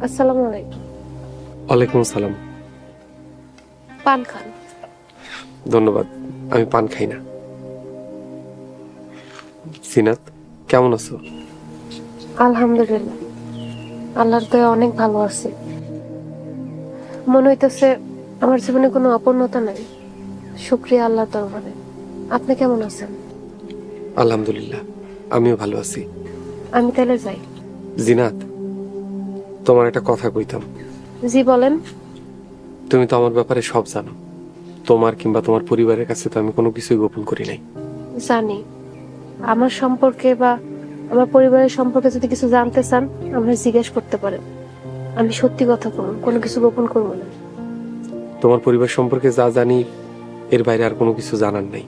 আসসালামু আলাইকুম। ওয়ালাইকুম আসসালাম। পান খান। ধন্যবাদ, আমি পান খাই না। সিনাত, কেমন আছো? আলহামদুলিল্লাহ, আল্লাহর দয়া অনেক ভালো আছি। মনে হইতেছে আমার জীবনে কোনো অপূর্ণতা নাই। শুকরিয়া আল্লাহর দরবারে। আপনি কেমন আছেন? আলহামদুলিল্লাহ, আমিও ভালো আছি। আমি তাহলে যাই। জিনাত, তোমার একটা কথা কইতাম। জি বলেন। তুমি তো আমার ব্যাপারে সব জানো। তোমার কিংবা তোমার পরিবারের কাছে তো আমি কোনো কিছুই গোপন করি নাই। জানি, আমার সম্পর্কে বা আমার পরিবারের সম্পর্কে যদি কিছু জানতে চান আমরা জিজ্ঞেস করতে পারেন। আমি সত্যি কথা বলবো, কোনো কিছু গোপন করবো না। তোমার পরিবার সম্পর্কে যা জানি এর বাইরে আর কোনো কিছু জানার নাই।